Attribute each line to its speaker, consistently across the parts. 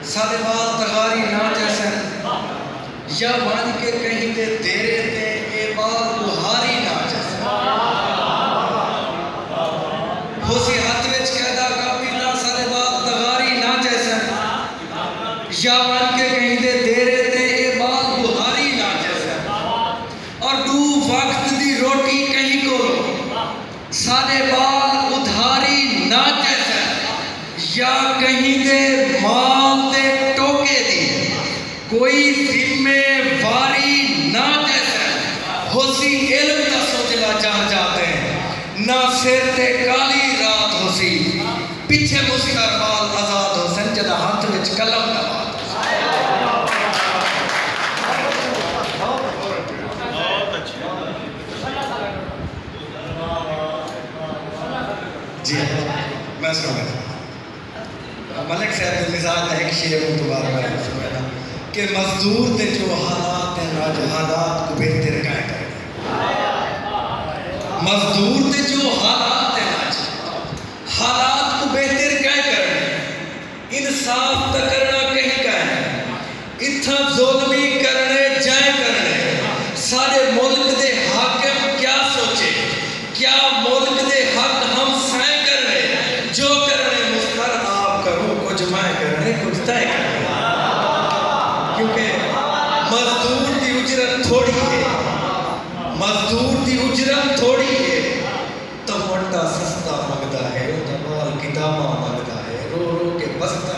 Speaker 1: सारे बाल तगारी ना जैसे या मान के कहीं दे तेरे ते ए बाल बुहारी ना जैसे होसी हाथ विच कहदा काफी ना सारे बाल तगारी ना जैसे या मान के कहीं दे तेरे ते ए बाल बुहारी ना जैसे और दू वक्त दी रोटी कहीं को सारे बाल उधारी ना जैसे या कहीं दे माल दे टोके दी कोई जिम्मेवारी ना जैसे होसी इल्म दा सोचला चाह जाते हैं ना सिर ते काली रात होसी पीछे मुस्कर बाल आजाद होसन जदा हाथ विच कलम दा बात जी मैं सुना मलिक साहब के मिजाज का एक शेर दोबारा मैं सुना कि मजदूर के जो हालात हैं आज हालात को बेहतर क्या करें मजदूर के जो हालात हैं आज हालात को बेहतर क्या करें इंसाफ तक करना कहीं का है इतना जुल्मी करने जाए करने सारे मुल्क के हाकिम क्या सोचे क्या मुल्क के हक हम सह करने जो करने मुस्तर आप करो कुछ मैं करने कुछ तय करने क्योंकि मजदूर की उजरत थोड़ी है मजदूर की उजरत थोड़ी है तो मोटा सस्ता मंगता है तो माल किताबा मंगता है रो रो के बसता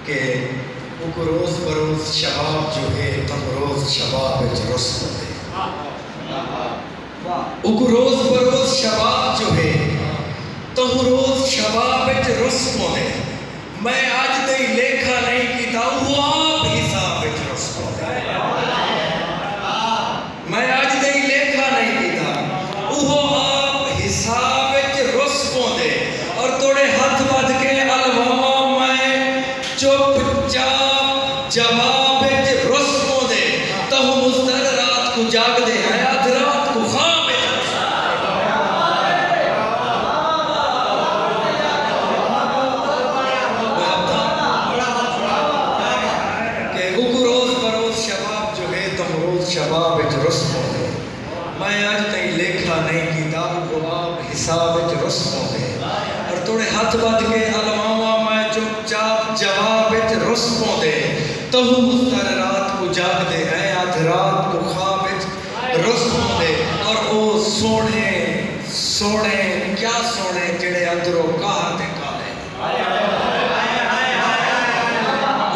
Speaker 1: के रोज बरोज शबाब जो है तुम रोज शबाब रुस होते रोज बरोज शबाब जो है तुम रोज शबाब रुस होते मैं आज तई लेखा नहीं कीता वो आप हिसाब रुस होते मैं आज तई लेखा नहीं कीता वो आप हिसाब रुस होते और तोड़े हाथ बद के अलवामा मैं चुपचाप जवाब रुस होते तब मुस्तर रात को जाग दे हयात रात को ख्वाब शबाब रुस होते मैं आज तई लेखा नहीं कीता गुलाब हिसाब रुस होते और थोड़े हाथ बद के अलमामा मैं चुपचाप जवाब रुस होते तब मुस्तर रात को जाग दे हैं आध रात को ख्वाब रुस होते और वो सोने सोने क्या सोने जेड़े अंदरों कहर ते काले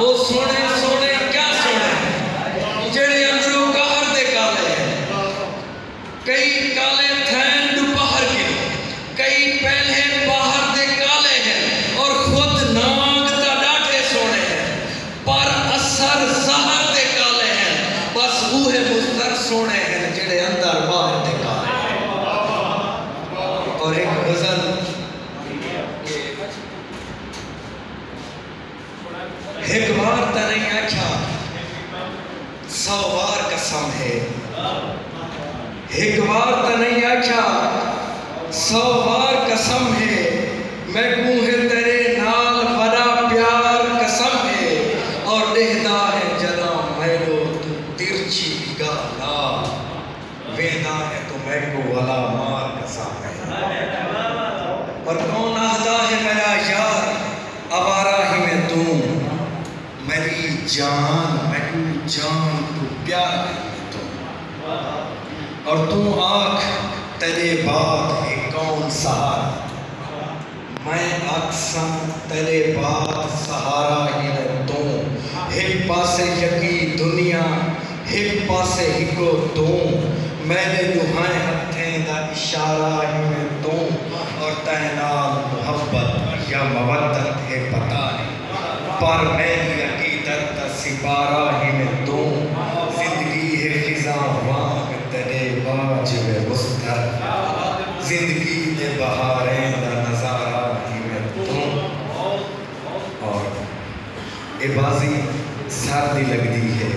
Speaker 1: वो सोने सोने क्या सोने जेड़े अंदरों कई काले थैन दोपहर के कई पहले बाहर दे काले हैं और खुद नाग दा डाटे सोने हैं पर असर जहर दे काले हैं बस वह मुस्तर सोने हैं जेड़े अंदर बाहर दे काले हैं और एक गजल एक बार तो नहीं अच्छा 100 बार कसम है एक बार तो नहीं आख्या 100 बार कसम है मैं है तेरे नाल बड़ा प्यार कसम है और देहदा है जना मैलो तू तिरछी गाला वेदा है तो मैं को वाला मार कसम है और कौन आहदा है मेरा यार आवारा ही मैं तू मेरी जान को प्यार है तू और तू आँख तेरे बाद है कौन सहारा मैं अक्सम तेरे बाद सहारा ही मैं तू एक पासे यकी दुनिया एक पासे हिको तू मैंने दुहाए हथें दा इशारा ही मैं तू और तैनाल मोहब्बत या मवद्दत है पता नहीं पर मेरी अकीदत दा सिपारा ही मैं तू जिंदगी है खिज़ा वांग तेरे बाज में मुस्तर जिंदगी के बहारें दा नजारा ही मैं तू और ये बाजी सर्दी लगती है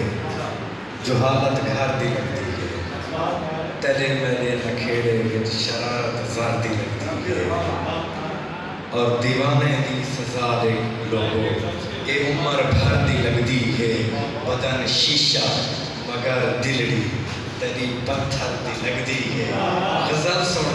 Speaker 1: जो हालत घर दी लगती है तेरे मेरे नखेड़े विच शरारत ज़ाती लगती है। और दीवाने दी सजा दे लोगो ये उम्र भर दी लगदी है बदन शीशा मगर दिलड़ी तदी पत्थर दी लगदी है। गजल सुन